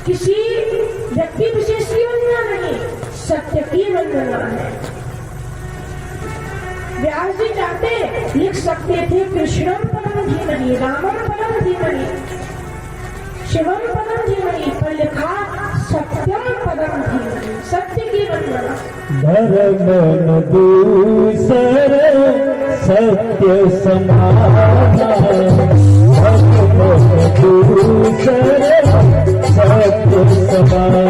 किसी व्यक्ति विशेष की वंदना नहीं, सत्य की वंदना है। व्यास जी चाहते लिख सकते थे कृष्णम परम धीमहि, रामम परम धीमहि, शिवम परम धीमहि, पर लिखा सत्यम परम धीमहि, सत्य की वंदना। धर्म दूसर सत्य समान, धर्म दूसर सत्य समान,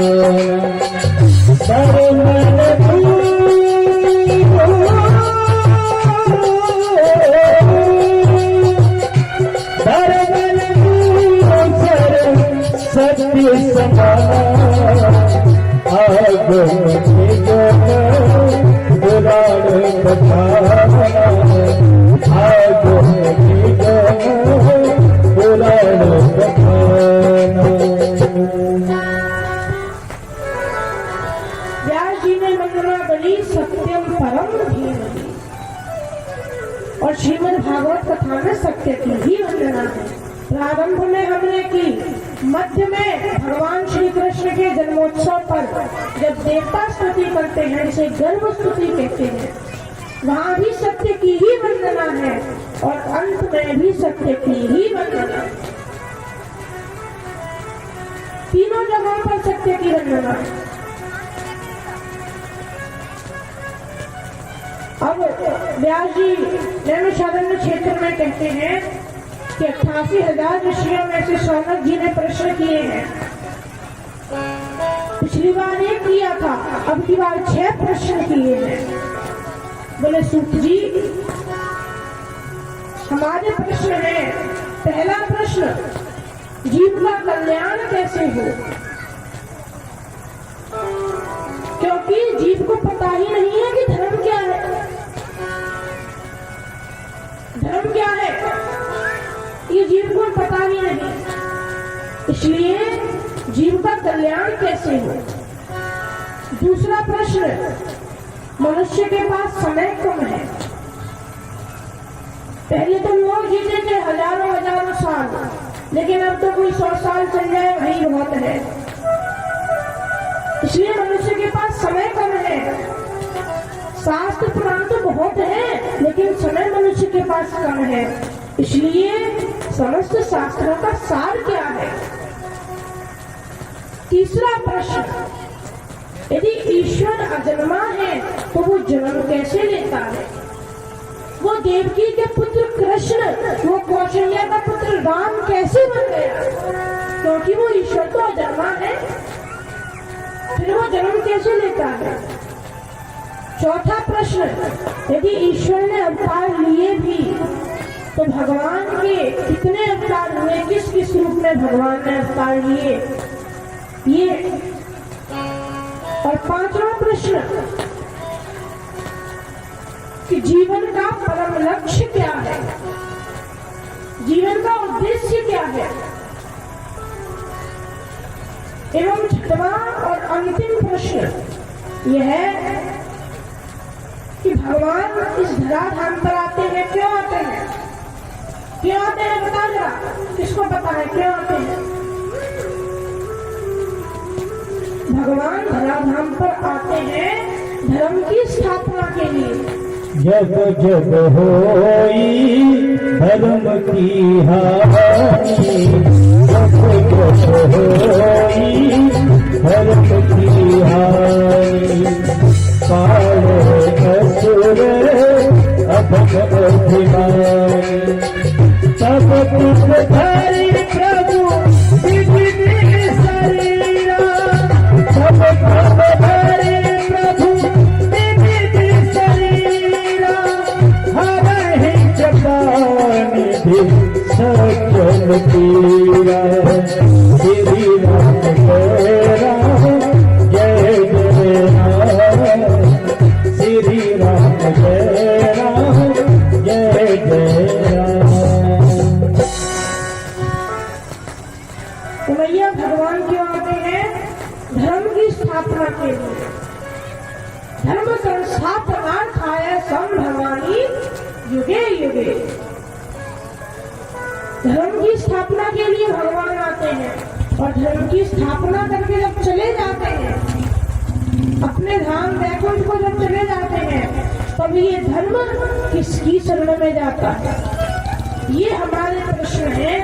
सत्य समान, आगो पुराण कथा, आगो पुराण कथा। व्यास जी ने वंदना बोली सत्यम परम धीमहि, और श्रीमद् भागवत कथा में सत्य की ही वंदना है। प्रारंभ में हमने की, मध्य में भगवान श्री कृष्ण के जन्मोत्सव पर जब देवता स्तुति करते हैं, इसे गर्भ स्तुति कहते हैं, वहाँ भी सत्य की ही वंदना है, और अंत में भी सत्य की ही वंदना। तीनों जगहों पर सत्य की वंदना। अब व्यास जी नैमिषारण्य क्षेत्र में कहते हैं कि 88,000 ऋषियों में से शौनक जी ने प्रश्न किए हैं। पिछली बार एक किया था, अब की बार 6 प्रश्न किए हैं। बोले सूत जी, हमारे प्रश्न है, पहला प्रश्न, जीव का कल्याण कैसे हो? क्योंकि जीव को पता ही नहीं है कि धर्म क्या है। धर्म क्या है ये जीव को पता ही नहीं, इसलिए जीव का कल्याण कैसे हो? दूसरा प्रश्न, मनुष्य के पास समय कम है। पहले तो लोग जीते थे हजारों साल, लेकिन अब तो कोई 100 साल चल जाए वही बहुत है। इसलिए मनुष्य के पास समय कम है। शास्त्र पुराण तो बहुत है, लेकिन समय मनुष्य के पास कम है। इसलिए समस्त शास्त्रों का सार क्या है? तीसरा प्रश्न, यदि ईश्वर अजन्मा है तो वो जन्म कैसे लेता है? वो देवकी के पुत्र कृष्ण, वो कौशल्या का पुत्र राम कैसे बन गया? क्योंकि वो ईश्वर तो अजन्मा है, फिर वो जन्म कैसे लेता है? चौथा प्रश्न, यदि ईश्वर ने अवतार लिए भी तो भगवान के कितने अवतार हुए, किस किस रूप में भगवान ने अवतार लिए, ये। और पांचवा प्रश्न कि जीवन का परम लक्ष्य क्या है, जीवन का उद्देश्य क्या है। एवं छठवां और अंतिम प्रश्न यह है कि भगवान इस धराधाम पर आते हैं, क्यों आते हैं? क्यों आते हैं बता जरा, किसको पता है क्यों आते हैं? भगवान धराधाम पर आते हैं धर्म की स्थापना के लिए। जब जब होई धर्म की हानि, जब जब होई धर्म की हानि, पाए असुर अभिमानी, तब तुझ धरि प्रभु विधि शरीरा, तब धरि प्रभु विधि शरीरा, हरहि जपानिधि सज्जन पीरा, श्री राम तेरा जय जय राम, श्री राम जय राम जय जय राम। तो भैया भगवान क्यों आते हैं? धर्म की स्थापना के लिए। धर्म संस्थापनार्थाय संभवामि युगे युगे। धर्म की स्थापना के लिए भगवान आते हैं। और धर्म की स्थापना करके जब चले जाते हैं, अपने धाम वैकुंठ को जब चले जाते हैं, तब ये धर्म किसकी शरण में जाता है? ये हमारे प्रश्न है,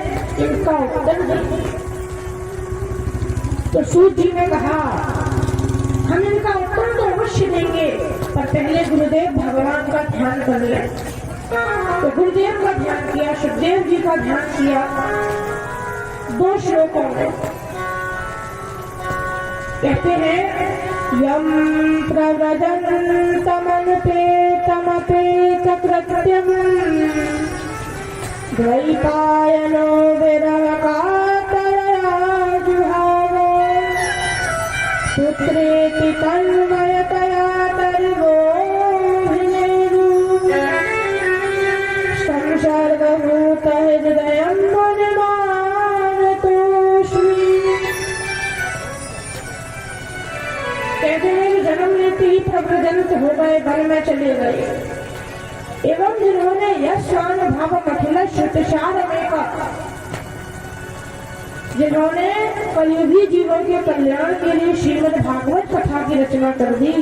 इनका उत्तर दें। तो सूत जी ने कहा हम इनका उत्तर तो अवश्य देंगे, पर पहले गुरुदेव भगवान का ध्यान कर ले। तो गुरुदेव का ध्यान किया, सुखदेव जी का ध्यान किया। 2 श्लोकों में कहते हैं, यम प्रव्रजन्तमनुपेतमपेत कृत्यम् द्वैपायनो विरवकातरया जुहावो पुत्रेति तन्मयतया तर्वोऽभिनेदु संसर्गभूतहृदयं मुनिमानतोऽस्मि। कहते हैं कि जन्म लेते ही प्रव्रजंत हो गए, वन में चले गए, एवं जिन्होंने यशान भाव कठिन श्रुतसार में का, जिन्होंने कलयुगी जीवों के कल्याण के लिए श्रीमद् भागवत कथा की रचना कर दी,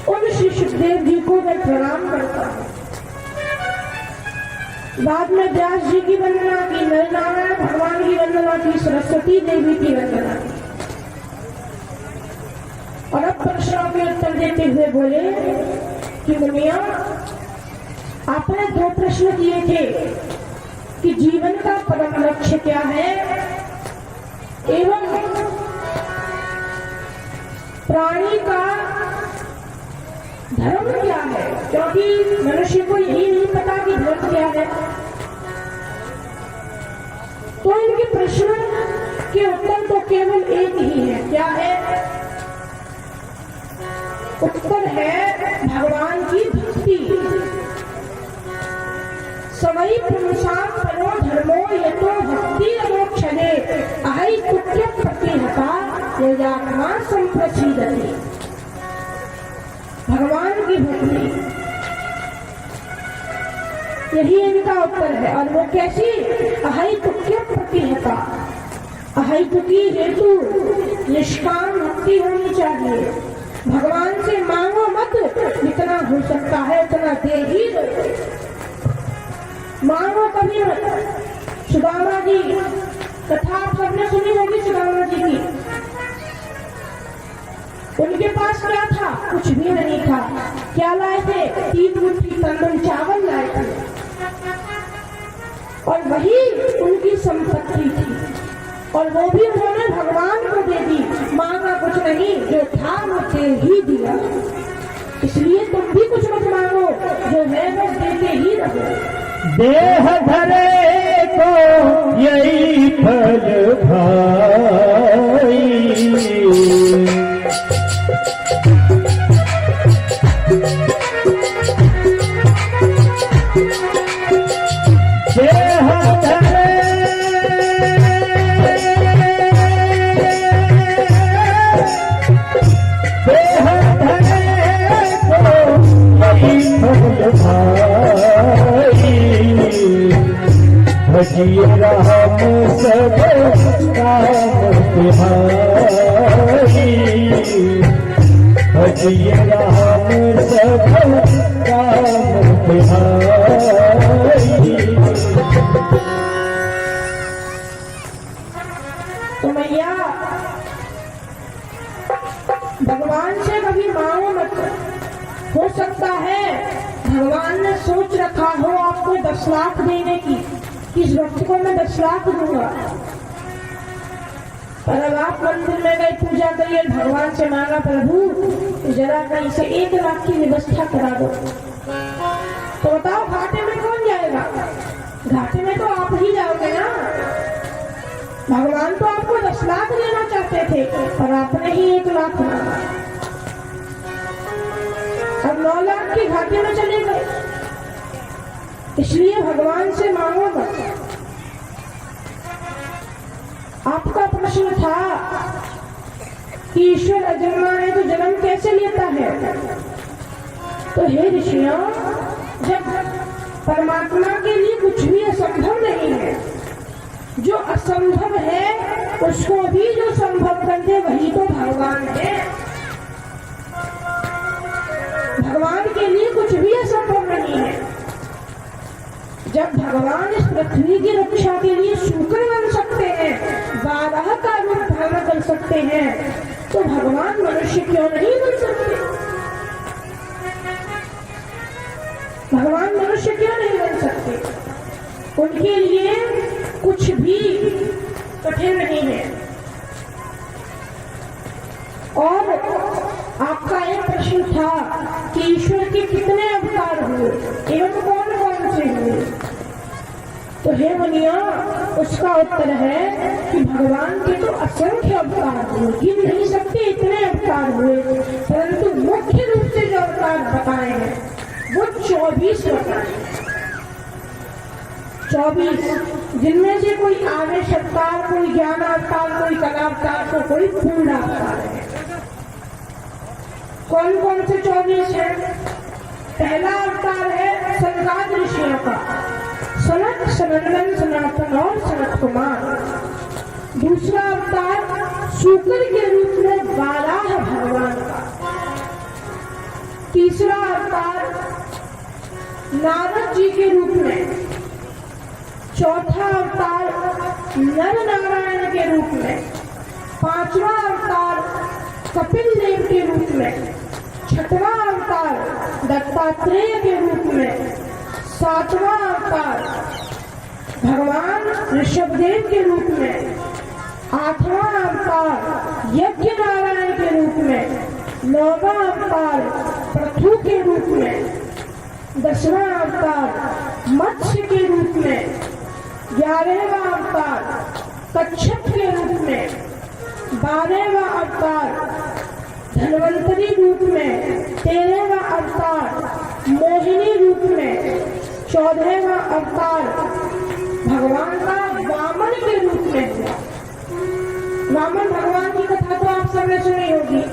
उन श्री सुखदेव जी को मैं प्रणाम करता हूँ। बाद में व्यास जी की वंदना की, नरनारायण भगवान की वंदना की, सरस्वती देवी की वंदना की। और अब प्रश्नों के उत्तर देते हुए बोले कि मुनिया, आपने 2 प्रश्न किए थे कि जीवन का परम लक्ष्य क्या है एवं प्राणी का धर्म क्या है, क्योंकि मनुष्य को यही नहीं पता कि धर्म क्या है। तो इनके प्रश्न के उत्तर तो केवल एक ही है। क्या है उत्तर? है भगवान की भक्ति। सवै पुरुषां परो धर्मो यतो भक्ति अमोक्षणे अहै तुक्य प्रतिहता यजात्मा संप्रसीदति। भगवान की भक्ति, यही इनका उत्तर है। और वो कैसी? अहै तुक्य प्रतिहता, अहैतु की हेतु निष्काम भक्ति होनी चाहिए। भगवान से मांगो मत, जितना हो सकता है उतना दे ही दो, मांगो कभी मत। सुदामा जी कथा आप सबने सुनी होगी, सुदामा जी की। उनके पास क्या था? कुछ भी नहीं था। क्या लाए थे? 3 मुट्ठी तंदुल चावल लाए थे, और वही उनकी संपत्ति थी, और वो भी उन्होंने भगवान को दे दी। मांगा कुछ नहीं, जो था वो दे ही दिया। इसलिए तुम भी कुछ मत मांगो, जो है वो देते ही रहो। देह धरे को यही फल भाई, देह धरे भजिए राम सब काम तिहारी, भजिए राम सब काम तिहारी। तो मैया भगवान से कभी मांगो मत। हो सकता है भगवान ने सोच रखा हो आपको 10 लाख देने की, इस वक्त को मैं 10 लाख दूंगा, पर अब आप मंदिर में गए, पूजा करिए, भगवान से मांगा प्रभु जरा कहीं से 1 लाख की व्यवस्था करा दो, तो बताओ घाटे में कौन जाएगा? घाटे में तो आप ही जाओगे ना। भगवान तो आपको 10 लाख देना चाहते थे, पर आपने ही 1 लाख मांगा। अब 9 लाख के घाटे में चले गए। इसलिए भगवान से मांगो मत। आपका प्रश्न था कि ईश्वर अजन्मा है तो जन्म कैसे लेता है? तो हे ऋषियों, जब परमात्मा के लिए कुछ भी असंभव नहीं है, जो असंभव है उसको भी जो संभव कर दे वही तो भगवान है। भगवान के लिए कुछ भी असंभव नहीं है। जब भगवान इस पृथ्वी की रक्षा के लिए शूकर बन सकते हैं, बारह का रूप धारण कर सकते हैं, तो भगवान मनुष्य क्यों नहीं बन सकते? भगवान मनुष्य क्यों नहीं बन सकते? उनके लिए कुछ भी कठिन नहीं है। और आपका एक प्रश्न था कि ईश्वर के कितने अवतार हुए एवं कौन कौन से हुए, तो हे मुनिया, उसका उत्तर है कि भगवान के तो असंख्य अवतार हुए, गिन नहीं सकते इतने अवतार हुए, परंतु मुख्य रूप से जो अवतार बताए हैं वो 24 बताए हैं। 24, जिनमें से कोई आवेश अवतार, कोई ज्ञान अवतार, कोई कला अवतार, तो कोई पूर्ण अवतार है। कौन कौन से 24 है? पहला अवतार है सनकाद ऋषियों का, सनत, सनंदन, सनातन और सनत कुमार। दूसरा अवतार शूकर के रूप में वाराह भगवान का। तीसरा अवतार नारद जी के रूप में। चौथा अवतार नर नारायण के रूप में। पांचवा अवतार कपिल देव के रूप में। छठवां अवतार दत्तात्रेय के रूप में। सातवां अवतार भगवान ऋषभदेव के रूप में। आठवां अवतार यज्ञ नारायण के रूप में। नौवां अवतार पृथु के रूप में। 10वां अवतार मत्स्य के रूप में। 11वां अवतार कच्छप के रूप में। 12वां अवतार धन्वंतरी रूप में। 13वां अवतार मोहिनी रूप में। 14वां अवतार भगवान का वामन के रूप में हुआ। वामन भगवान की कथा तो आप सबने सुनी होगी।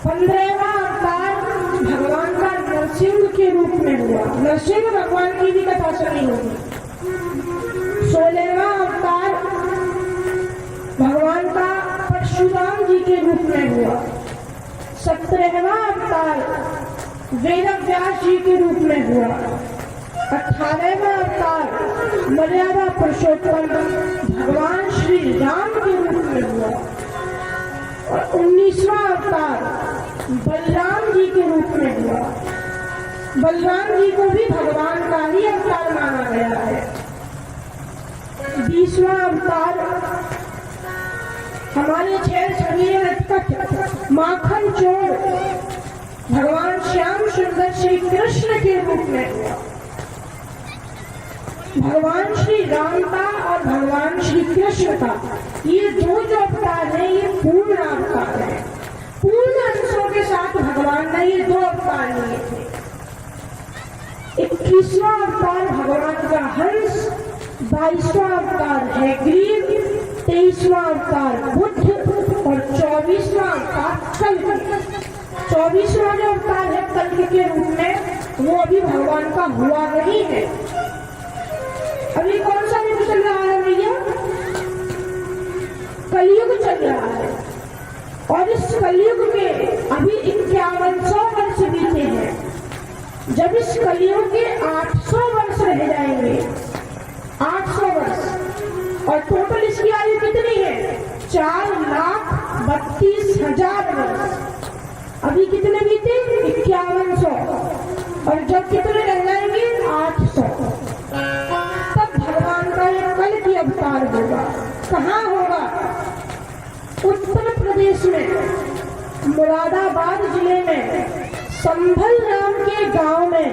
15वां अवतार भगवान का नरसिंह के रूप में हुआ। नरसिंह भगवान की भी कथा सुनी होगी। 16वां अवतार भगवान का परशुराम जी के रूप में हुआ। 17वां अवतार वेद व्यास जी के रूप में हुआ। 18वां अवतार मर्यादा पुरुषोत्तम भगवान श्री राम के रूप में हुआ। और 19वां अवतार बलराम जी के रूप में हुआ। बलराम जी को भी भगवान का ही अवतार माना गया है। 20वां अवतार हमारे छह शरीर लटकट माखन चोर भगवान श्याम सुंदर श्री कृष्ण के रूप में हुआ। भगवान श्री राम का और भगवान श्री कृष्ण का ये जो अवतार है ये पूर्ण अवतार है। पूर्ण अंशों के साथ भगवान ने ये 2 अवतार लिए थे। 21वां अवतार भगवान का हंस, 22वां अवतार है ग्रीव, 23वां अवतार बुद्ध और 24वां अवतार कल्कि। 24वां जो अवतार है कल्कि के रूप में वो अभी भगवान का हुआ नहीं है। अभी कौन सा युग चल रहा है भैया? कलयुग चल रहा है। और इस कलयुग में अभी 5100 वर्ष बीते हैं। जब इस कलयुग के 800 वर्ष रह जाएंगे, 800 वर्ष, और टोटल इसकी आयु कितनी है? 4,32,000 वर्ष। अभी कितने बीते? 5100। और जब कितने रह जाएंगे? 800। तब भगवान का एक कल की अवतार होगा। कहाँ होगा? उत्तर प्रदेश में मुरादाबाद जिले में संभल नाम के गांव में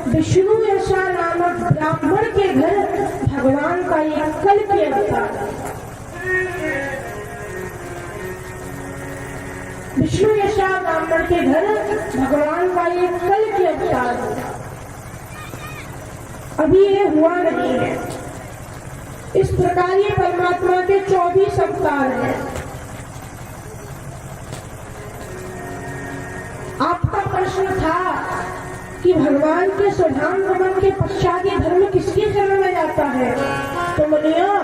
विष्णु यशा नामक ब्राह्मण के घर भगवान का एक कल की अवतार। विष्णु यशा ब्राह्मण के घर भगवान का एक कल की अवतार। अभी ये हुआ नहीं है। इस प्रकार ये परमात्मा के 24 अवतार हैं। आपका प्रश्न था कि भगवान के स्वधाम गमन के पश्चात ये धर्म किसके शरण में जाता है? तो मुनियों,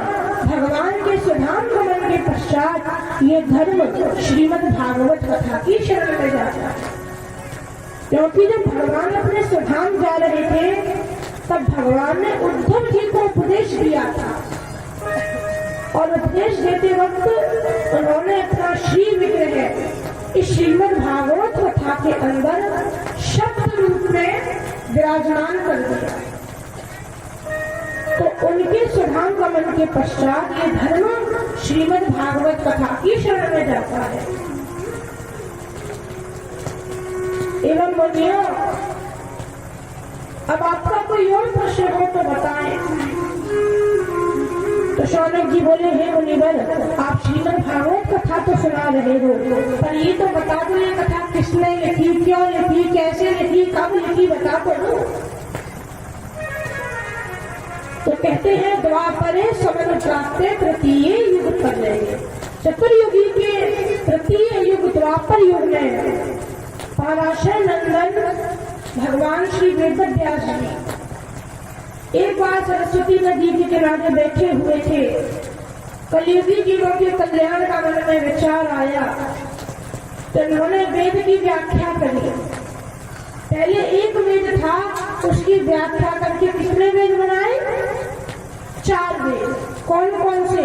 भगवान के स्वधाम गमन के पश्चात ये धर्म श्रीमद् भागवत कथा की शरण में जाता है। क्योंकि जब भगवान अपने स्वधाम जा रहे थे तब भगवान ने उद्धव जी को उपदेश दिया था, और उपदेश देते वक्त उन्होंने अपना श्री विग्रह इस श्रीमद् भागवत कथा के अंदर शब्द रूप में विराजमान कर दिया। तो उनके स्वधाम गमन के पश्चात ये धर्म श्रीमद् भागवत कथा की शरण में जाता है। एवं मुनियों, अब आपका कोई और प्रश्न हो तो बताएं। तो शौनक जी बोले, हे मुनिवर, आप श्रीमद् भागवत कथा तो सुना रहे हो, पर ये तो बता दो ये कथा किसने लिखी, क्यों लिखी, कैसे लिखी, कब लिखी, बता तो दो। तो कहते हैं, द्वापरे समनुप्राप्ते तृतीय युग कर रहे। चतुर्युगी के तृतीय युग द्वापर युग में पराशर नंदन भगवान श्री वेद व्यास जी एक बार सरस्वती नदी के किनारे बैठे हुए थे। कलियुगी जीवों के कल्याण का मन में विचार आया तो उन्होंने वेद की व्याख्या करी। पहले एक वेद था, उसकी व्याख्या करके कितने वेद बनाए? 4 वेद। कौन कौन से?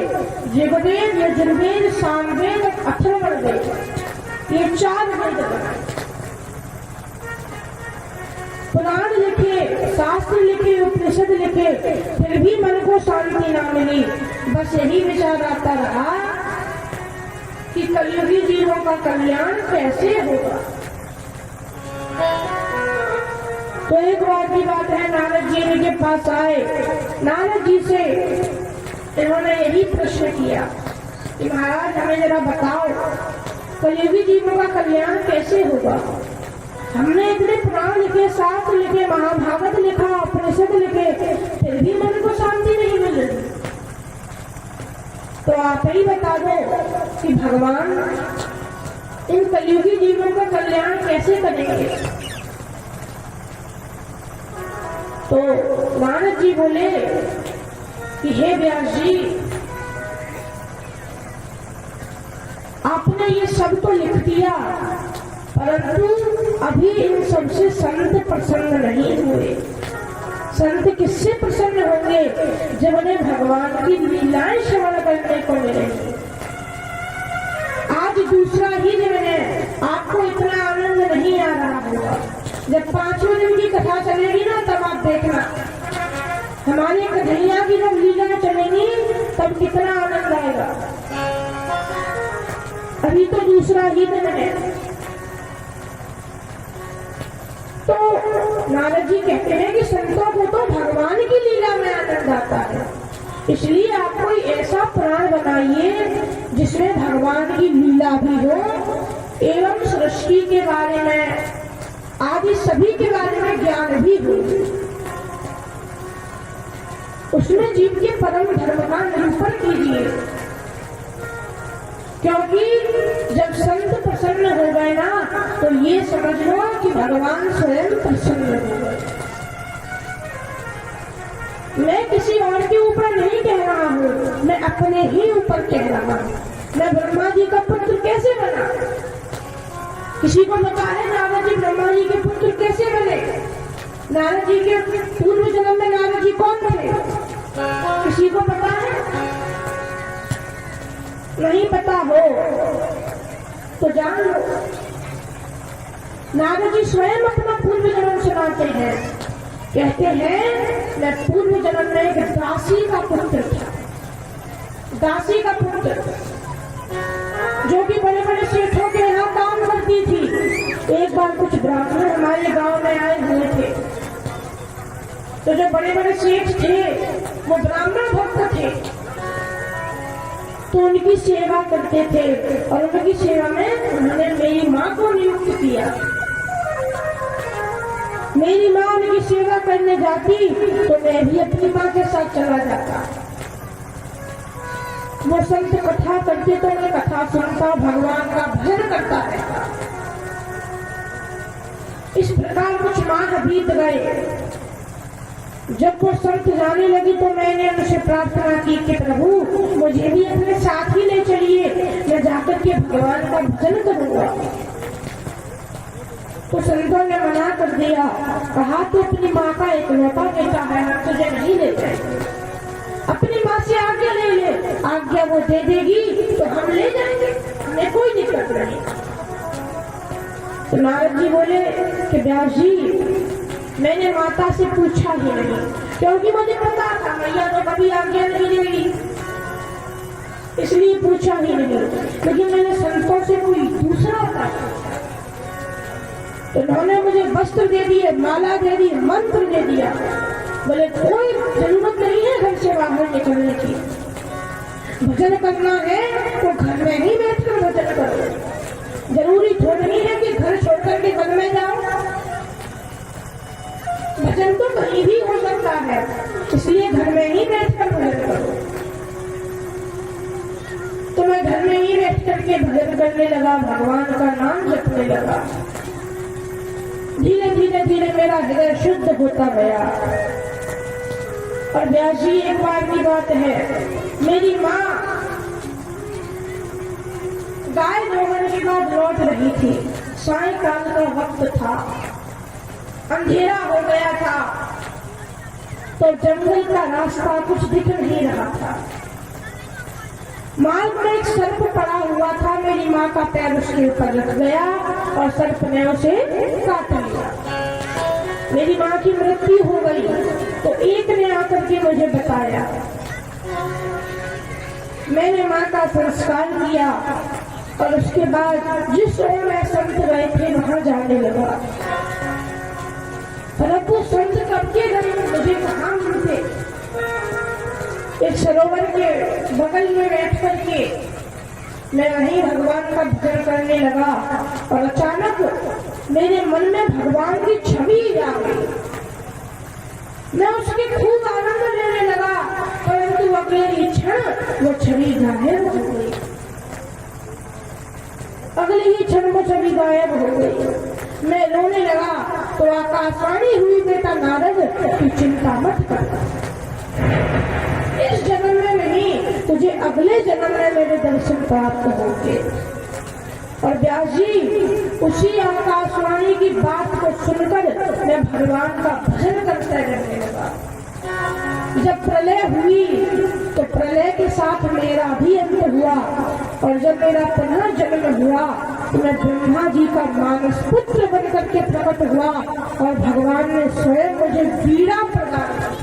ऋग्वेद, यजुर्वेद, सामवेद, अथर्ववेद, ये 4 वेद बनाए। पुराण लिखे, शास्त्र लिखे, उपनिषद लिखे, फिर भी मन को शांति ना मिली। बस यही विचार आता रहा कि कलियुगी जीवों का कल्याण कैसे होगा। तो एक बार की बात है, नारद जी इनके पास आए। नारद जी से इन्होंने यही प्रश्न किया कि महाराज हमें जरा बताओ कलियुगी जीवों का कल्याण कैसे होगा। हमने इतने पुराण लिखे, शास्त्र लिखे, महाभारत लिखा, उपनिषद लिखे, फिर भी मन को शांति नहीं मिल रही। तो आप ही बता दो कि भगवान इन कलियुगी जीवों का कल्याण कैसे करेंगे। तो नारद जी बोले कि हे व्यास जी, आपने ये सब तो लिख दिया, परंतु अभी इन सबसे संत प्रसन्न नहीं हुए। संत किससे प्रसन्न होंगे? जब उन्हें भगवान की लीलाएं श्रवण करने को मिलेंगी। आज दूसरा ही दिन है, आपको इतना आनंद नहीं आ रहा होगा। जब 5वें दिन की कथा चलेगी ना, तब आप देखना हमारे कन्हैया की जब लीला चलेगी तब कितना आनंद आएगा। अभी तो दूसरा ही दिन है। तो नारद जी कहते हैं कि संतों को तो भगवान की लीला में आनंद आता है, इसलिए आप कोई ऐसा पुराण बनाइए जिसमें भगवान की लीला भी हो एवं सृष्टि के बारे में, आदि सभी के बारे में ज्ञान भी हो। उसमें जीव के परम धर्म का निरूपण कीजिए, क्योंकि जब संत प्रसन्न हो गए ना, तो ये समझ लो कि भगवान स्वयं प्रसन्न हो गए। मैं किसी और के ऊपर नहीं कह रहा हूँ, मैं अपने ही ऊपर कह रहा हूँ। मैं ब्रह्मा जी का पुत्र कैसे बना? किसी को पता है नारद जी ब्रह्मा जी के पुत्र कैसे बने? नारद जी के पूर्व जन्म में नारद जी कौन थे? किसी को पता है? नहीं पता हो तो जान लो। नारद जी स्वयं अपना पूर्व जन्म सुनाते हैं। कहते हैं, मैं पूर्व जन्म में एक दासी का पुत्र था। दासी का पुत्र जो कि बड़े बड़े सेठों के यहाँ काम करती थी। एक बार कुछ ब्राह्मण हमारे गांव में आए हुए थे, तो जो बड़े बड़े सेठ थे वो ब्राह्मण भक्त थे, तो उनकी सेवा करते थे और उनकी सेवा में उन्होंने मेरी माँ को नियुक्त किया। मेरी माँ उनकी सेवा करने जाती तो मैं भी अपनी माँ के साथ चला जाता। वो संत कथा करते तो मैं कथा सुनता, भगवान का भजन करता रहता। इस प्रकार कुछ माह बीत गए। जब वो संत जाने लगी तो मैंने उनसे प्रार्थना की कि प्रभु मुझे भी अपने साथ ही ले चलिए, मैं जाकर के भगवान का भजन करूंगा। तो संतों ने मना कर दिया, कहा तो अपनी माँ का इकलौता बेटा है, हम तुझे नहीं ले जाएंगे। अपनी माँ से आज्ञा ले ले, आज्ञा वो दे देगी तो हम ले जाएंगे, हमें कोई दिक्कत नहीं। तो नारद जी बोले कि व्यास जी मैंने माता से पूछा ही नहीं, क्योंकि मुझे पता था मैया तो कभी आज्ञा नहीं देगी, इसलिए पूछा ही नहीं। लेकिन मैंने संतों से कोई दूसरा उपाय पूछा, तो उन्होंने मुझे वस्त्र दे दिए, माला दे दी, मंत्र दे दिया। बोले कोई जरूरत नहीं है घर से बाहर निकलने की, भजन करना है तो घर में ही बैठकर भजन करो। जरूरी थोड़ी है कि घर छोड़कर के वन में जाओ, भजन तो कहीं भी हो सकता है, इसलिए घर में ही बैठकर भजन करो। तो मैं घर में ही बैठ करके भजन करने लगा, भगवान का नाम जपने लगा। धीरे धीरे धीरे मेरा हृदय शुद्ध होता गया। और व्यास जी एक बार की बात है, मेरी माँ गाय दोहन के बाद लौट रही थी, सायंकाल का वक्त था, अंधेरा हो गया था, तो जंगल का रास्ता कुछ दिख नहीं रहा था। मार्ग में एक सर्प पड़ा हुआ था, मेरी माँ का पैर उसके ऊपर रख गया और सर्प ने उसे काट लिया। मेरी माँ की मृत्यु हो गई। तो एक ने आकर के मुझे बताया, मैंने माँ का संस्कार किया और उसके बाद जिस ओर मैं संत गए थे वहां जाने लगा। परंतु संत कब के गए मुझे कहाँ मिलते। एक सरोवर के बगल में बैठ करके मैं वहीं भगवान का भजन करने लगा और अचानक मेरे मन में भगवान की छवि आ गई। मैं उसके खूब आनंद लेने लगा, परंतु अगले क्षण वो छवि गायब हो गई। अगले ही क्षण वो छवि गायब हो गई। मैं रोने लगा तो आकाशवाणी हुई, बेटा नारद तू चिंता मत कर, इस जन्म में नहीं तुझे अगले जन्म में मेरे दर्शन प्राप्त होंगे। और व्यास जी उसी आकाशवाणी की बात को सुनकर मैं भगवान का भजन करते रहने लगा। जब प्रलय हुई तो प्रलय के साथ मेरा भी अंत हुआ, और जब मेरा पुनः जन्म हुआ तो मैं ब्रह्मा जी का मानस पुत्र बन करके प्रकट हुआ और भगवान ने स्वयं मुझे वीणा प्रदान की,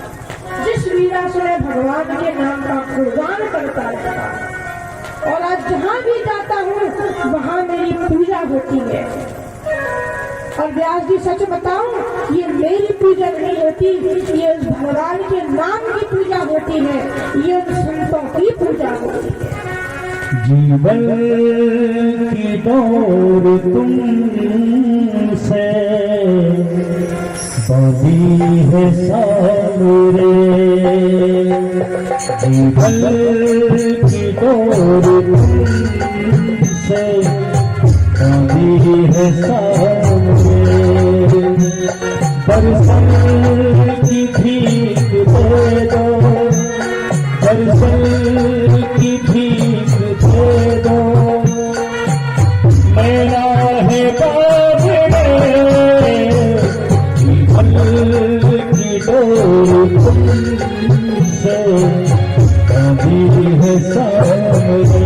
जिस वीणा से मैं भगवान के नाम का गुणगान करता रहता। और आज जहाँ भी जाता हूँ वहाँ मेरी पूजा होती है। और व्यास जी सच बताऊं, ये मेरी पूजा नहीं होती, ये भगवान के नाम की पूजा होती है, ये संतों की पूजा होती है। जीवन की डोर तुमसे बंधी है सामरे, जीवन की डोर तुमसे बंधी है सामरे, दर्शन की भीख दे दो, दर्शन की भीख दे दो, मेरा है बाबरे, जीवन की डोर तुमसे बंधी है सामरे,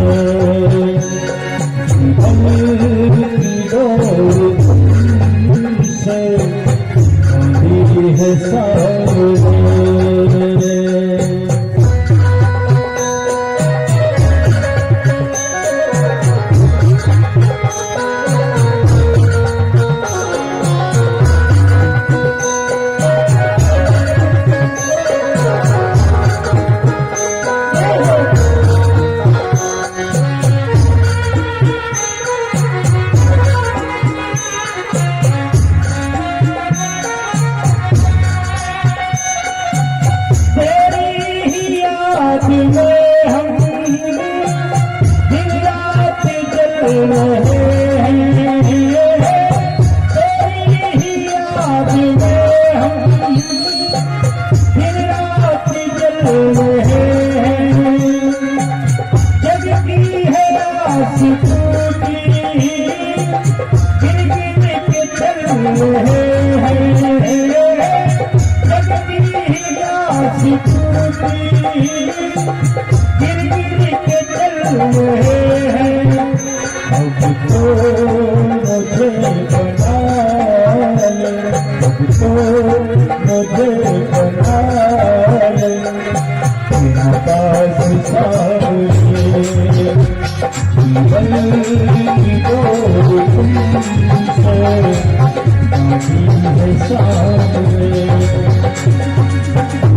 जीवन की डोर तुमसे बंधी है सामरे।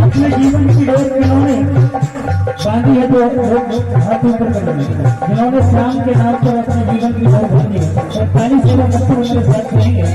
अपने जीवन की डोर जिन्होंने बांधी है तो हाथ ऊपर कर देंगे। जिन्होंने श्याम के नाम पर अपने जीवन की डोर बांधी है और पानी सेवा करते उनके साथ रहेंगे।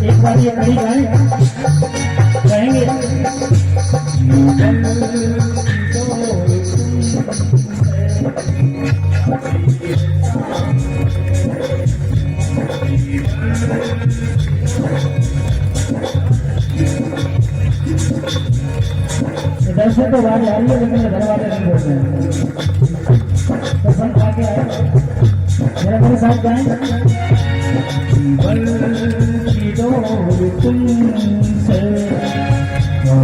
एक बार ये कड़ी गाएं कहेंगे दर्शन तो बाहर आ रही है लेकिन घर वाले नहीं बोलते हैं तो सब आगे आए मेरा मेरे साथ गाएं तुमसे आप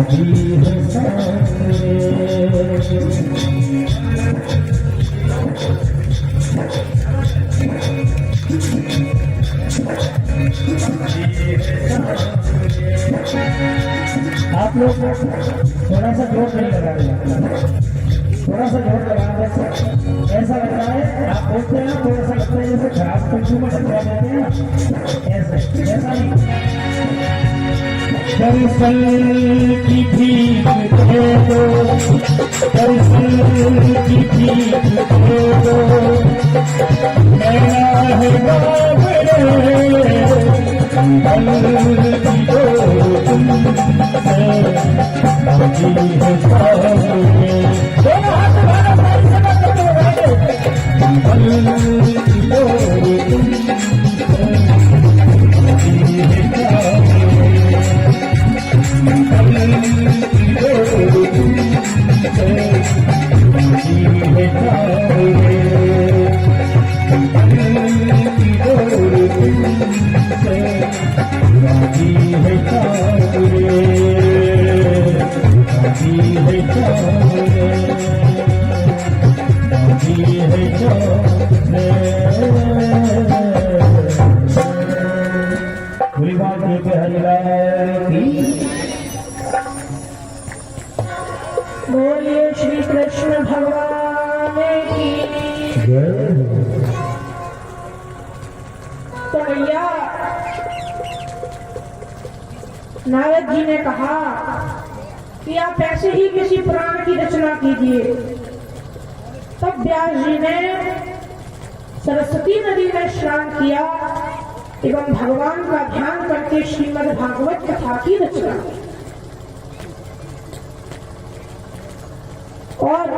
लोग थोड़ा सा जोर नहीं लगा रहे, थोड़ा सा जोर लगा रहे, ऐसा लगता है आप बोलते हैं ना, थोड़ा सा लगता है जैसे घास पंछी में टकरा जाते हैं ना, ऐसे ऐसा नहीं। दरअसल की भीख दे दो, दरअसल की भीख दे दो, मेरा है बाबरे बल की दो तुमसे बाकी है सामने। दोनों हाथ हमारा भाई सदा करते हो बल की दो तुमसे बाकी है सामने। बोलिए श्री कृष्ण भगवान की। तो भैया नारद जी ने कहा कि आप ऐसे ही किसी पुराण की रचना कीजिए। तब व्यास जी ने सरस्वती नदी में स्नान किया एवं भगवान का ध्यान करके श्रीमद् भागवत कथा की रचना की। और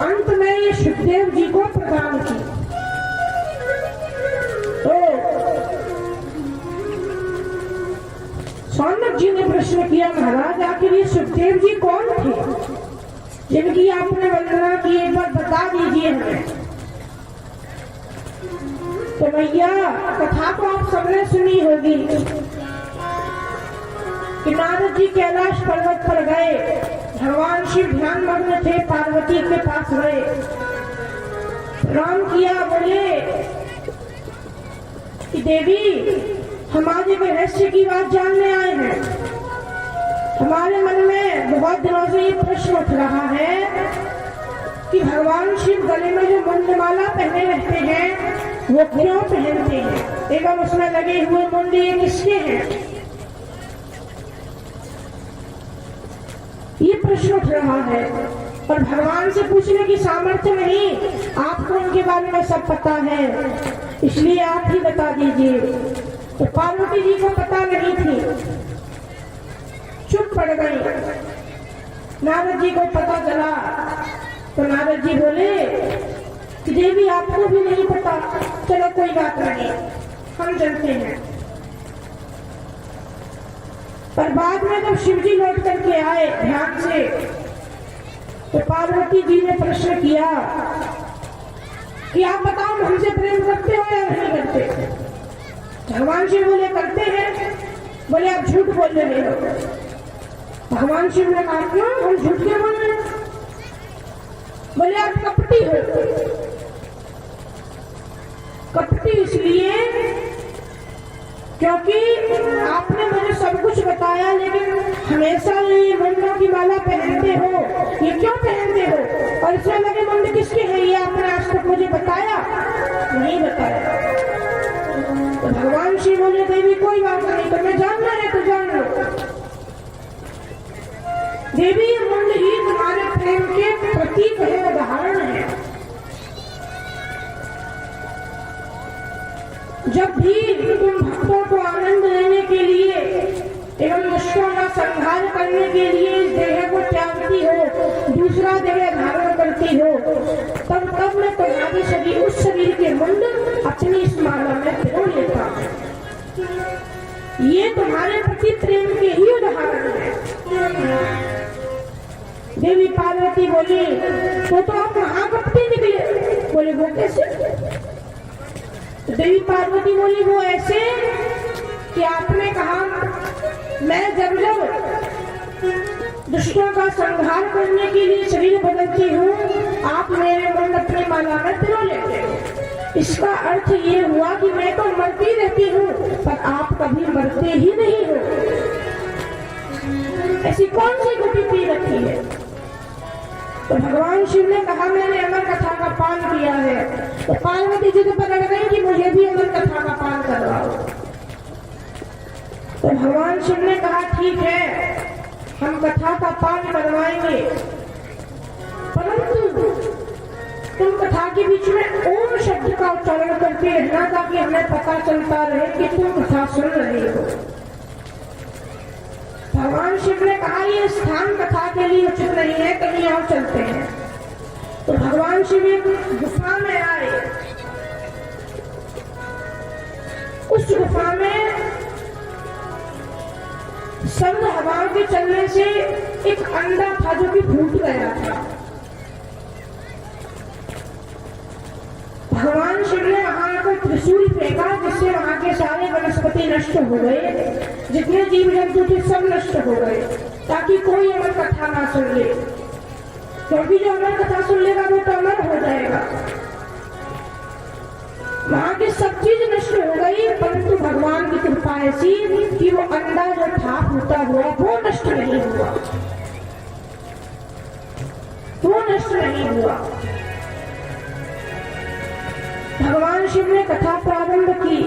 अंत में ये सुखदेव जी को प्रदान की। तो सौनक जी ने प्रश्न किया, महाराज आखिर ये सुखदेव जी कौन थे जिनकी आपने वंदना की, एक बार बता दीजिए हमें। तो भैया कथा तो आप सबने सुनी होगी कि नारद जी कैलाश पर्वत पर गए, भगवान शिव ध्यान मग्न थे, पार्वती के पास गए, प्रणाम किया, बोले कि देवी हम आज एक रहस्य की बात जानने आए हैं। हमारे मन में बहुत दिनों से ये प्रश्न उठ रहा है कि भगवान शिव गले में जो मुंडमाला पहने रहते हैं वो क्यों पहनते हैं, एवं उसमें लगे हुए मुंड ये किसके हैं। ये प्रश्न उठ रहा है और भगवान से पूछने की सामर्थ्य नहीं, आपको उनके बारे में सब पता है, इसलिए आप ही बता दीजिए। तो पार्वती जी को पता नहीं थी, चुप पड़ गई। नारद जी को पता चला तो नारद जी बोले कि देवी आपको भी नहीं पता, चलो कोई बात नहीं, हम जानते हैं। पर बाद में जब शिव जी लौट करके आए ध्यान से, तो पार्वती जी ने प्रश्न किया कि आप बताओ हमसे प्रेम करते हो या नहीं करते। भगवान शिव बोले करते हैं। बोले आप झूठ बोल रहे हो। भगवान शिव ने कहा क्यों, हम झूठ क्यों बोल रहे हैं। बोले आप कपटी हो। कपटी इसलिए क्योंकि आपने मुझे सब कुछ बताया, लेकिन हमेशा ये मुंडों की माला पहनते हो, ये क्यों पहनते हो, और इसमें लगे मुंड किसके हैं ये आपने आज तक मुझे बताया नहीं बताया। तो भगवान शिव बोले देवी कोई बात नहीं, तुम्हें जानना है तो जान लो। देवी ये मुंड ही तुम्हारे प्रेम के प्रतीक है, उदाहरण है। जब भी तुम भक्तों को आनंद देने के लिए एवं दुष्टों का संहार करने के लिए इस देह को त्यागती हो, दूसरा देह धारण करती हो, तब मैं तुम्हारे शरीर, उस शरीर के मुंड अपनी इस माला में पिरो लेता हूं। ये तुम्हारे प्रति प्रेम के ही उदाहरण है। देवी पार्वती बोली तो आप महाकपटी निकले। बोले वो कैसे। देवी पार्वती बोली वो ऐसे कि आपने कहा मैं जब दुष्टों का संहार करने के लिए शरीर बदलती हूँ, आप मेरे मन अपनी माला में पिरो लेते हो। इसका अर्थ ये हुआ कि मैं तो मरती रहती हूँ पर आप कभी मरते ही नहीं हो। ऐसी कौन सी गुटी पी रखी है? तो भगवान शिव ने कहा मैंने अमर कथा का पान किया है। तो पार्वती जी को पकड़ गई कि मुझे भी अमर कथा का पान करवाओ। तो भगवान शिव ने कहा ठीक है, हम कथा का पान करवाएंगे, परंतु तुम कथा के बीच में ओम शब्द का उच्चारण करते रहना ताकि हमें पता चलता रहे कि तुम कथा सुन रहे हो। भगवान शिव ने कहा ये स्थान कथा के लिए उचित नहीं है, कहीं और चलते हैं। तो भगवान शिव एक गुफा में आए। उस गुफा में सर्द हवाओं के चलने से एक अंडा था जो कि फूट गया था। भगवान शिव ने वहां को त्रिशूल फेंका जिससे वहां के सारे वनस्पति नष्ट हो गए, जितने जीव जंतु थे सब नष्ट हो गए, ताकि कोई अमर कथा ना सुन ले, क्योंकि जो अमर कथा सुन लेगा वो तो अमर हो जाएगा। वहां की सब चीज नष्ट हो गई, परंतु भगवान की कृपा ऐसी कि वो अंडा जो था फूटा हुआ वो नष्ट नहीं हुआ, वो नष्ट नहीं हुआ। भगवान शिव ने कथा प्रारंभ की।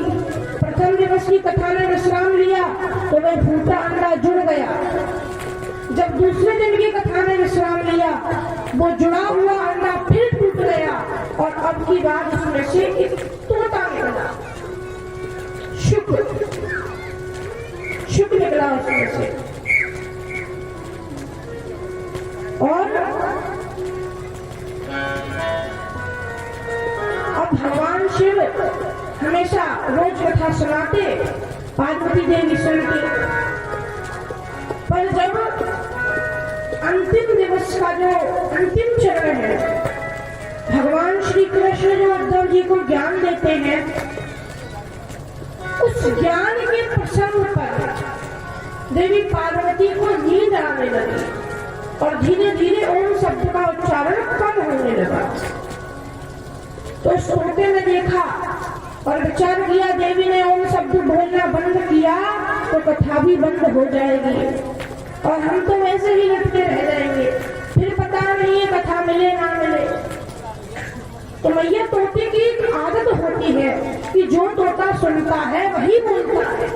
प्रथम दिवस की कथा ने विश्राम लिया तो वह फूटा अंडा जुड़ गया। जब दूसरे दिन की कथा ने विश्राम लिया, वो जुड़ा हुआ अंडा फिर टूट गया और अब की बात उसमें से एक तोता निकला। शुक्र निकला उसमें से। और अब भगवान शिव हमेशा रोज कथा सुनाते, पार्वती देवी सुनती, पर जब अंतिम दिवस का जो अंतिम चरण है, भगवान श्री कृष्ण जो उद्धव जी को ज्ञान देते हैं, उस ज्ञान के प्रसंग पर देवी पार्वती को नींद आने लगी और धीरे धीरे ओम शब्द का उच्चारण कम होने लगा। तो सोते में देखा और विचार किया, देवी ने ओम शब्द बोलना बंद किया तो कथा भी बंद हो जाएगी और हम तो वैसे ही लटके रह जाएंगे, फिर पता नहीं है कथा मिले ना मिले। तो मैया तोते की एक आदत होती है कि जो तोता सुनता है वही बोलता है।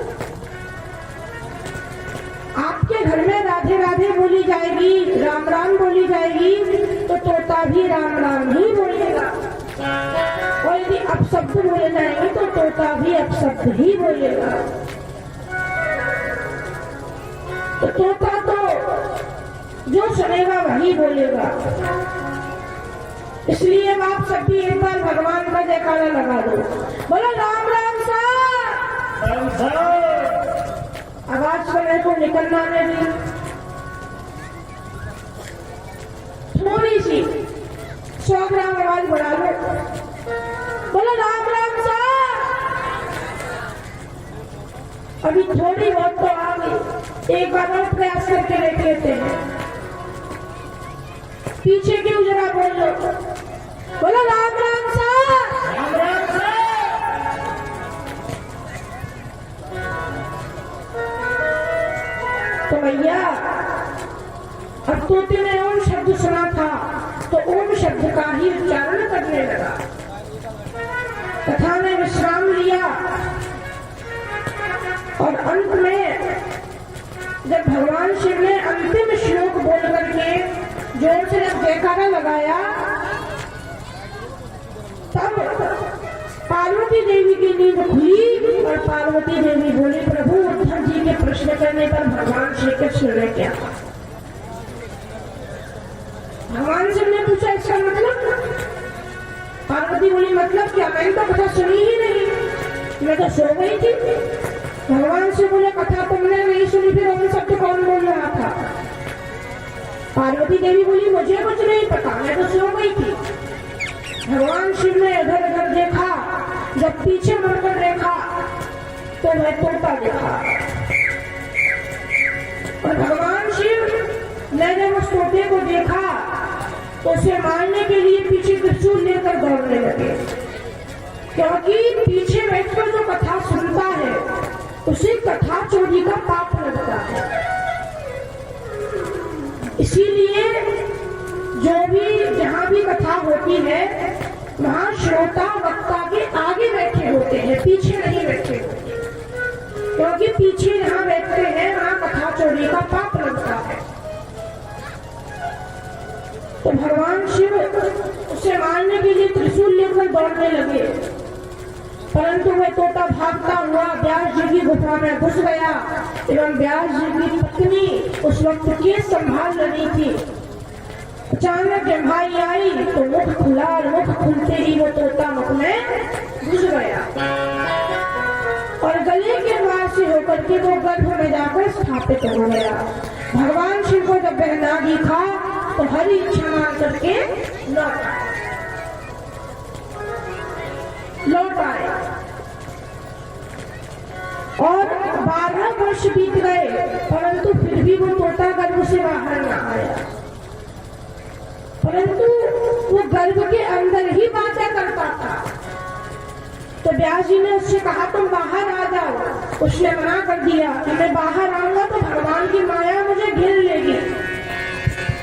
आपके घर में राधे राधे बोली जाएगी, राम राम बोली जाएगी, तो तोता भी राम राम ही बोलेगा। और यदि अपशब्द बोले जाएंगे तो तोता भी अपशब्द ही बोलेगा। तो तोता तो जो सुनेगा वही बोलेगा। इसलिए आप सभी एक बार भगवान का जयकारा लगा दो, बोलो राम राम सा। आवाज सुनने को निकलना नहीं, थोड़ी सी 100 ग्राम आवाज बढ़ा लो, बोलो राम राम सा। अभी थोड़ी बहुत तो आ गई, एक बार और प्रयास करके देख लेते हैं। पीछे क्यों जरा बोल लो, बोलो राम राम सा। राम राम सा। तो भैया अब तोते ने ओम शब्द सुना था तो ओम शब्द का ही उच्चारण करने लगा। कथा ने विश्राम लिया और अंत में जब भगवान शिव ने अंतिम श्लोक बोल करके जोर से जब जयकारा लगाया, तब पार्वती देवी की नींद खुली और पार्वती देवी बोली, प्रभु उद्धव जी के प्रश्न करने पर भगवान श्री कृष्ण ने क्या कहा? भगवान शिव ने पूछा इसका मतलब? पार्वती बोली मतलब क्या? मैंने तो कथा सुनी ही नहीं, मैं तो सो गई थी। भगवान से बोले कथा तुमने नहीं सुनी, फिर ओम शब्द कौन बोल रहा था? पार्वती देवी बोली मुझे कुछ नहीं पता, मैं तो सो गई थी। भगवान शिव ने इधर उधर देखा जब पीछे मुड़कर देखा तो वह तोता देखा। और भगवान शिव ने जब उस तोते को देखा तो उसे मारने के लिए पीछे त्रिशूल लेकर दौड़ने लगे, क्योंकि पीछे बैठकर जो कथा सुनता है उसे कथा चोरी का पाप लगता है। इसीलिए जो भी जहां भी कथा होती है वहां श्रोता वक्ता के आगे बैठे होते हैं, पीछे नहीं बैठे होते, क्योंकि पीछे जहां बैठते हैं वहां कथा चोरी का पाप लगता है। तो भगवान शिव उसे मारने के लिए त्रिशूल लेकर दौड़ने लगे, परंतु वह तोता भागता हुआ व्यास जी की गुफा में घुस गया एवं व्यास जी की पत्नी उस वक्त केस संभाल रही थी। अचानक जब भाई आई तो मुख खुला और मुख खुलते ही वो तोता मुख में घुस गया और गले के द्वार से होकर के वो गर्भ में जाकर स्थापित हो गया। भगवान शिव को जब वह ना दिखा तो हरी इच्छा मान करके लौट आए और 12 वर्ष बीत गए, परंतु फिर भी वो तोता गर्भ से बाहर न आया, परंतु वो गर्भ के अंदर ही बातें करता था। तो व्यास जी ने उससे कहा तुम बाहर आ जाओ, उसने मना कर दिया कि मैं बाहर आऊंगा तो भगवान की माया मुझे घेर लेगी।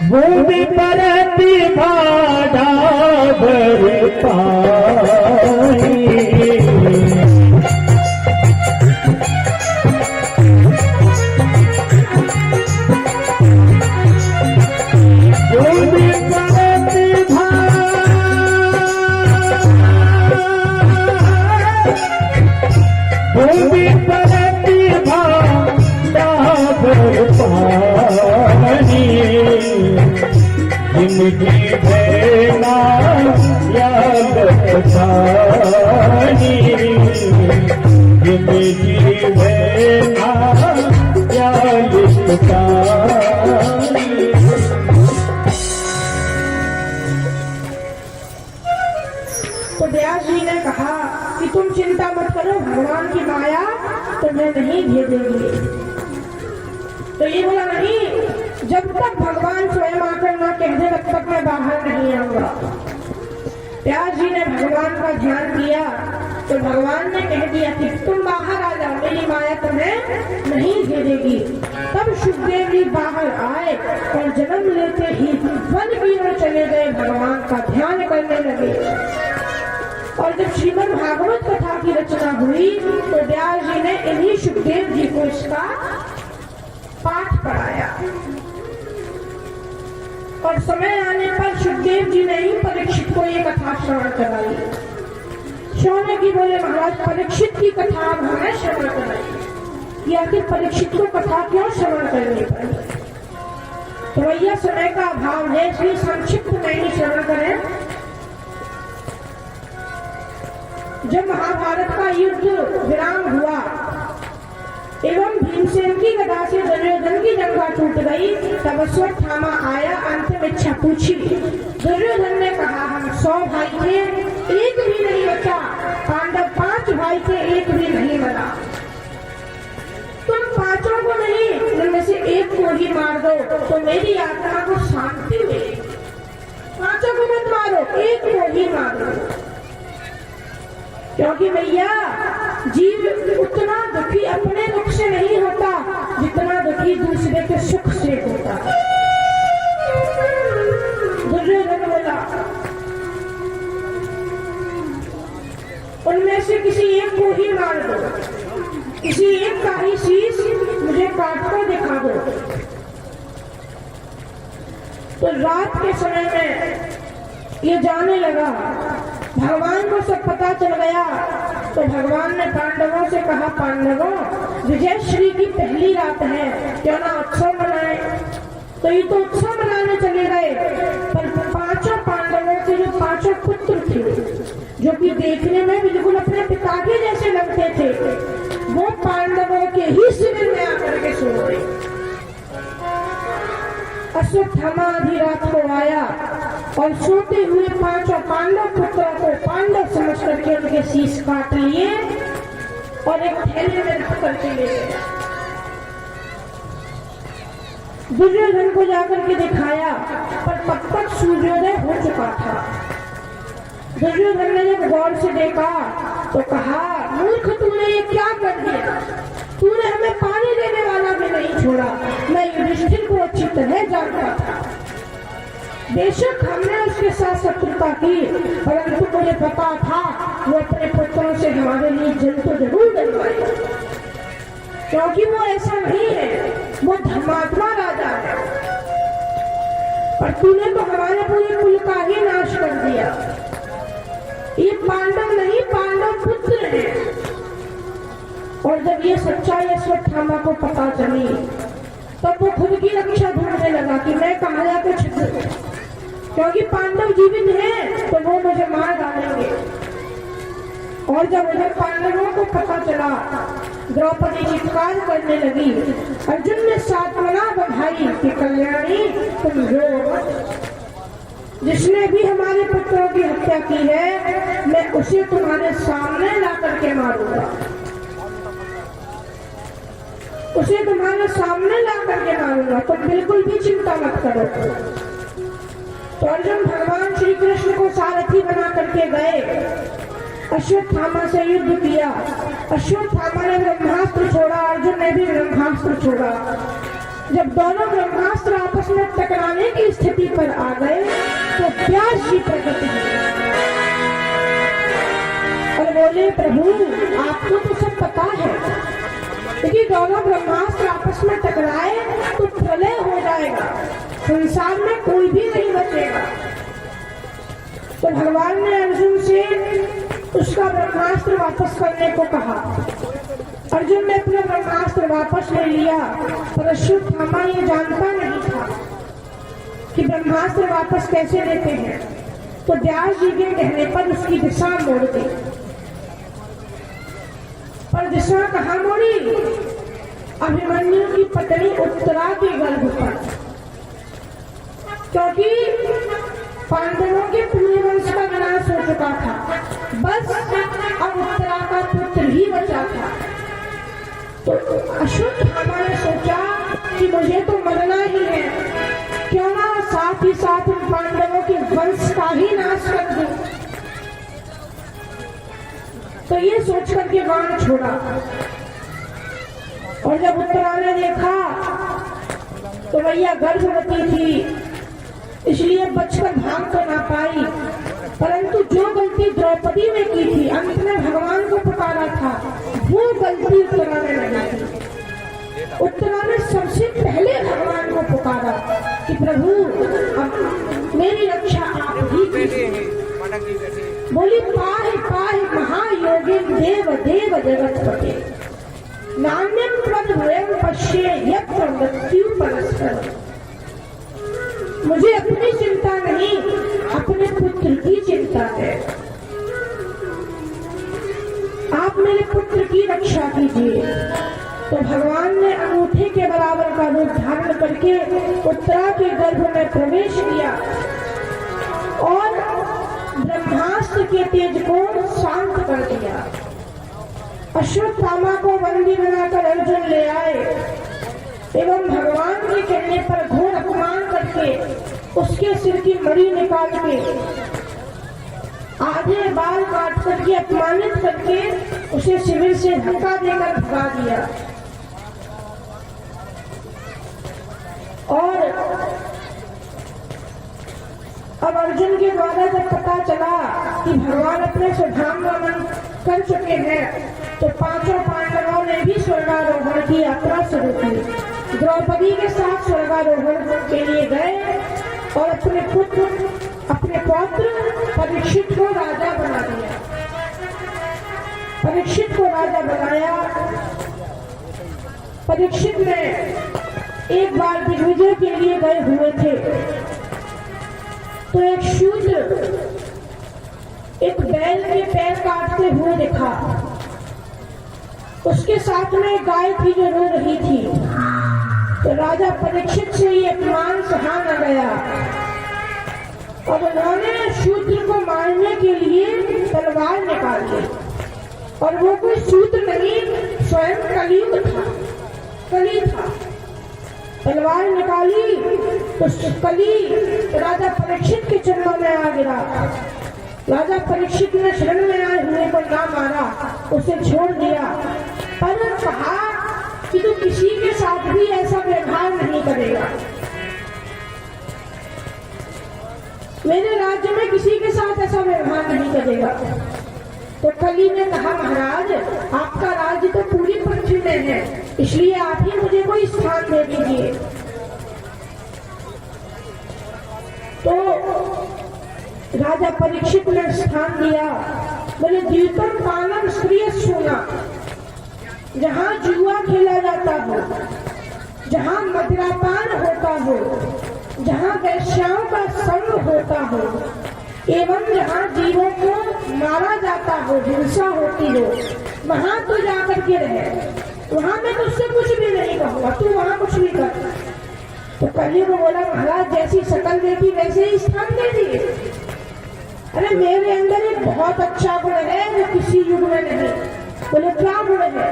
भूमि परति भाड़ा भर पाई, भूमि परति भूमि परति भाड़ा भर पाई, जिंदगी भेना याद पानी, जिंदगी भेना याद पानी। तो व्यास जी ने कहा कि तुम चिंता मत करो, भगवान की माया तुम्हें नहीं भेजेगी। तो ये बोला नहीं, जब तक भगवान स्वयं आकर ना कह दे तब तक मैं बाहर नहीं आऊंगा। व्यास जी ने भगवान का ध्यान किया तो भगवान ने कह दिया कि तुम बाहर आ जाओ, मेरी माया तुम्हें नहीं भेजेगी। तब सुखदेव जी बाहर आए और जन्म लेते ही वन की ओर चले गए, भगवान का ध्यान करने लगे। और जब श्रीमद् भागवत कथा की रचना हुई तो व्यास जी ने इन्हीं सुखदेव जी को इसका पाठ पढ़ाया और समय आने पर सुखदेव जी ने ही परीक्षित को ये कथा श्रवण कराई। श्रवण की बोले महाराज परीक्षित की कथा अब हमें श्रवण कराई, या फिर परीक्षित को कथा क्यों श्रवण करनी पड़ी। तो भैया समय का अभाव है इसलिए संक्षिप्त में ही श्रवण करें। जब महाभारत का युद्ध विराम हुआ एवं भीमसेन की गदा से दुर्योधन की जंघा टूट गई, तब अश्वत्थामा आया, अंतिम इच्छा पूछी। दुर्योधन ने कहा हम 100 भाई थे, एक भी नहीं बचा। पांडव 5 भाई थे, एक भी नहीं मरा। तुम 5 को नहीं, उनमें से एक को ही मार दो तो मेरी आत्मा को शांति मिलेगी। 5 को मत मारो, एक को ही मारो, क्योंकि भैया जीव उतना दुखी अपने दुख से नहीं होता जितना दुखी दूसरे के सुख से होता है। दुर्योधन बोला उनमें से किसी एक को ही मार दो, किसी एक का ही शीश मुझे काट कर दिखा दो। तो रात के समय में ये जाने लगा, भगवान को सब पता चल गया। तो भगवान ने पांडवों से कहा पांडवों विजयश्री की पहली रात है, क्यों ना उत्सव मनाए। तो ये तो उत्सव मनाने चले गए, पर 5 पांडवों के जो 5 पुत्र थे जो कि देखने में बिल्कुल अपने पिता के जैसे लगते थे, वो पांडवों के ही शिविर में आकर के सो गए। अश्वत्थामा आधी रात को आया और सोते हुए पांचों पांडव पुत्रों को पांडव समझ करके उनके शीश काट लिए और एक थैले में रख करके ले गए। दुर्योधन को जाकर के दिखाया, पर तब तक सूर्योदय हो चुका था। दुर्योधन ने जब गौर से देखा तो कहा, मूर्ख तूने ये क्या कर दिया? तूने हमें पानी देने वाला भी नहीं छोड़ा। मैं युधिष्ठिर को अच्छी तरह जानता था। बेशक हमने उसके साथ शत्रुता की, परंतु मुझे पता था वो अपने पुत्रों से हमारे लिए जल तो जरूर डलवाएगा, क्योंकि वो ऐसा नहीं है, वो धर्मात्मा राजा है। पर तूने तो हमारे पूरे कुल का ही नाश कर दिया। ये पांडव नहीं, पांडव पुत्र है। और जब ये सच्चाई अश्वत्थामा को पता चली तब वो खुद की रक्षा ढूंढने लगा कि मैं कहाँ जाकर छिप, क्योंकि पांडव जीवित हैं तो वो मुझे मार डालेंगे। और जब उधर पांडवों को पता चला, द्रौपदी चित्कार करने लगी। अर्जुन ने सांत्वना बधाई कि कल्याणी तुम रो, जिसने भी हमारे पुत्रों की हत्या की है मैं उसे तुम्हारे सामने ला करके मारूंगा, उसे तुम्हारे सामने ला करके मारूंगा, तुम बिल्कुल भी चिंता मत करो। तो अर्जुन भगवान श्री कृष्ण को सारथी बना करके गए, अश्वत्थामा से युद्ध किया। अश्वत्थामा ने ब्रह्मास्त्र छोड़ा, अर्जुन ने भी ब्रह्मास्त्र छोड़ा। जब दोनों ब्रह्मास्त्र आपस में टकराने की स्थिति पर आ गए तो व्यास जी प्रकट हुए और बोले, प्रभु आपको तो सब पता है, यदि दोनों ब्रह्मास्त्र आपस में टकराए तो प्रलय हो जाएगा, संसार में कोई भी नहीं बचेगा। तो भगवान ने अर्जुन से उसका ब्रह्मास्त्र वापस करने को कहा। अर्जुन ने अपना ब्रह्मास्त्र वापस ले लिया, पर अश्वत्थामा ये जानता नहीं था कि ब्रह्मास्त्र वापस कैसे लेते हैं। तो व्यास जी के कहने पर उसकी दिशा मोड़ दी। पर दिशा कहाँ मोड़ी? अभिमन्यु की पत्नी उत्तरा के गर्भ पर, क्योंकि पांडवों के पूरे वंश का विनाश हो चुका था, बस अब उत्तरा का पुत्र ही बचा था। तो अश्वत्थामा ने सोचा कि मुझे तो मरना ही है, क्यों ना साथ ही साथ उन पांडवों के वंश का ही नाश कर दूं। तो ये सोच करके बाण छोड़ा। और जब उत्तरा ने देखा तो भैया गर्भवती थी, इसलिए बचकर भाग तो ना पाई, परंतु जो गलती द्रौपदी ने की थी, अंत में भगवान को पुकारा था, वो गलती उत्तरा ने नहीं की। उत्तरा ने सबसे पहले भगवान को पुकारा कि प्रभु अब मेरी रक्षा आप ही कीजिए। बोली, पाहि पाहि महायोगिन देव देव जगतपते, नान्यं त्वद्भयं पश्ये यत्र मृत्यु परस्पर। मुझे अपनी चिंता नहीं, अपने पुत्र की चिंता है। आप मेरे पुत्र की रक्षा कीजिए। तो भगवान ने अंगूठे के बराबर का रूप धारण करके उत्तरा के गर्भ में प्रवेश किया और ब्रह्मास्त्र के तेज को शांत कर दिया। अश्वत्थामा को बंदी बनाकर अर्जुन ले आए एवं भगवान के कहने पर घोर अपमान करके उसके सिर की मणि निकाल के आधे बाल काट करके अपमानित करके उसे शिविर से धक्का देकर भगा दिया। और अब अर्जुन के द्वारा जब पता चला कि भगवान अपने स्वधाम कर चुके हैं तो पांचों पांडवों ने भी स्वर्गारोहण की यात्रा शुरू की। द्रौपदी के साथ स्वर्गारोहण के लिए गए और अपने पौत्र परीक्षित को राजा बना दिया। परीक्षित को राजा बनाया। परीक्षित ने एक बार दिग्विजय के लिए गए हुए थे तो एक शूद्र एक बैल के पैर काटते हुए दिखा। उसके साथ में एक गाय थी जो रो रही थी। तो राजा परीक्षित से ये अपमान सहा न गया और उन्होंने शूद्र को मारने के लिए तलवार निकाल ली। और वो कोई शूद्र नहीं, स्वयं कली था। तलवार निकाली तो कली राजा परीक्षित के चरणों में आ गिरा। राजा परीक्षित ने शरण में आए हुए को ना मारा, उसे छोड़ दिया, पर कहा कि तू किसी के साथ भी ऐसा व्यवहार नहीं करेगा, मेरे राज्य में किसी के साथ ऐसा व्यवहार नहीं करेगा। तो कली ने कहा, महाराज आपका राज्य तो पूरी पृथ्वी में है, इसलिए आप ही मुझे कोई स्थान दे दीजिए। तो राजा परीक्षित ने स्थान दिया। बोले, द्यूतम पानम स्त्रिय सोना, जहाँ जुआ खेला जाता हो, जहाँ मदिरापान होता हो, जहाँ वैश्याओं का संग होता हो, एवं जहाँ जीवों को मारा जाता हो, हिंसा होती हो, वहां तू जाकर के रहे, वहां मैं तुझसे कुछ भी नहीं कहूंगा, तू वहां कुछ भी कर। तो कली को बोला, महाराज जैसी शकल देखी वैसे ही स्थान दे दिए। अरे मेरे अंदर एक बहुत अच्छा गुण है जो किसी युग में नहीं। बोले, क्या गुण है?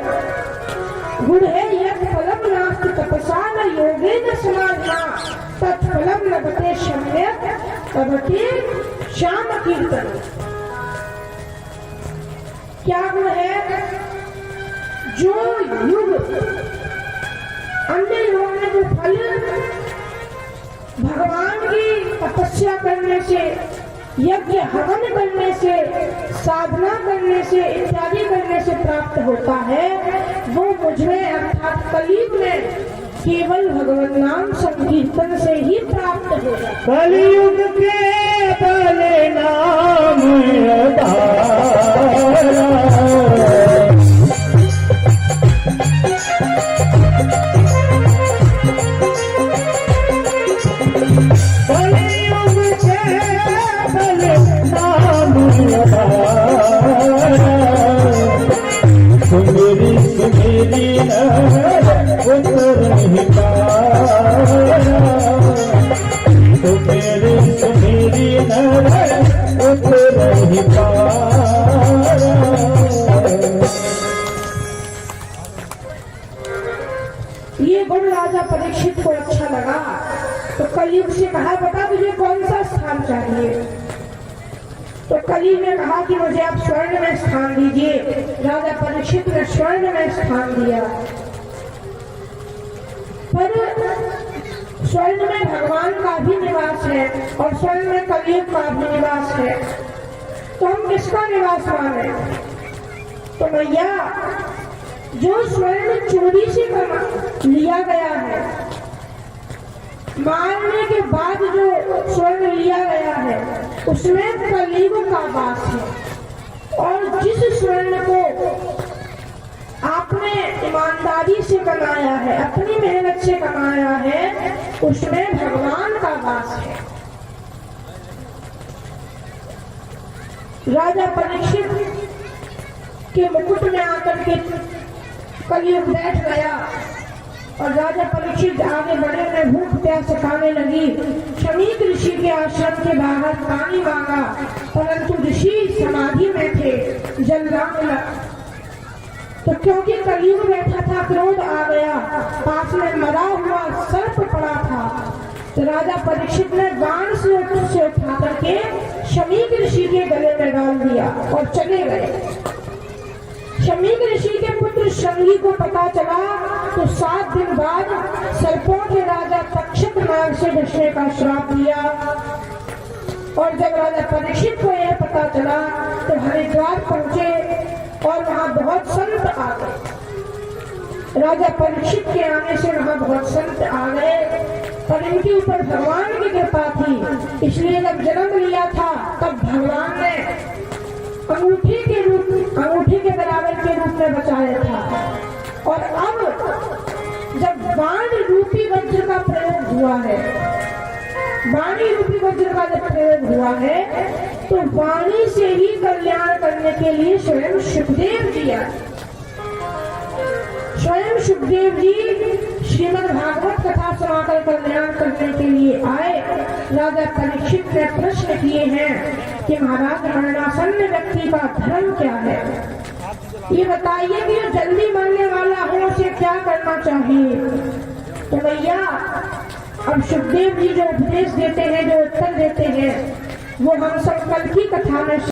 गुण है यत् फलम नास्ति तपसा न योगेन समाधिना तत्फलम लभते सम्यक् लभते श्याम कीर्तन। क्या गुण है? जो युग अन्य युगों में जो फल भगवान की तपस्या करने से, यज्ञ हवन करने से, साधना करने से, इत्यादि करने से प्राप्त होता है, वो मुझे अर्थात कलयुग में केवल भगवान नाम संकीर्तन से ही प्राप्त होगा। कलयुग के भले नाम ये गुण राजा परीक्षित को अच्छा लगा। तो कलयुग से कहा, बता तुझे कौन सा स्थान चाहिए? तो कली ने कहा कि मुझे आप स्वर्ण में स्थान दीजिए। राजा परीक्षित ने स्वर्ण में स्थान दिया। पर स्वर्ण में भगवान का भी निवास है और स्वर्ण में कलयुग का भी निवास है, तो हम किसका निवास माने? तो भैया, जो स्वर्ण चोरी से लिया गया है, मारने के बाद जो स्वर्ण लिया गया है, उसमें कलयुग का वास है। और जिस स्वर्ण को आपने ईमानदारी से कमाया है, अपनी मेहनत से कमाया है, उसमें भगवान का वास है। राजा परीक्षित के मुकुट में आकर के कलयुग बैठ गया और राजा परीक्षित आगे बढ़े में भूख प्यास खाने लगी। शमीक ऋषि के आश्रम के बाहर पानी मांगा, परंतु ऋषि समाधि में थे, जल ना मिला। तो क्योंकि कलयुग बैठा था, क्रोध आ गया, पास में मरा हुआ सर्प पड़ा था, तो राजा परीक्षित ने बाण से उठा करके शमीक ऋषि के गले में डाल दिया और चले गए। शमीक ऋषि के पुत्र शंगी को पता चला तो 7 दिन बाद सर्पों के राजा तक्षक नाग से बचने का श्राप दिया। और जब राजा परीक्षित को यह पता चला तो हरिद्वार पहुंचे और वहां बहुत संत आ गए। राजा परीक्षित के आने से वहां बहुत संत आ गए, पर इनके ऊपर भगवान की कृपा थी, इसलिए जब जन्म लिया था तब भगवान ने अंगूठी के बराबर के रूप में बचाया था। और अब जब बाण रूपी वज्र का प्रयोग हुआ है, वाणी रूपी वज्र का जब प्रयोग हुआ है, तो वाणी से ही कल्याण करने के लिए स्वयं सुखदेव जी आए। स्वयं सुखदेव जी श्रीमद् भागवत कथा सुनाकर कल्याण करने के लिए आए। राजा परीक्षित ने प्रश्न किए हैं कि महाराज मरणासन्न व्यक्ति का धर्म क्या है, ये बताइए कि जो जल्दी मरने वाला हो उसे क्या करना चाहिए। तो भैया अब सुखदेव जी जो उपदेश देते हैं, जो उत्तर देते हैं, वो हम सब कल की कथा में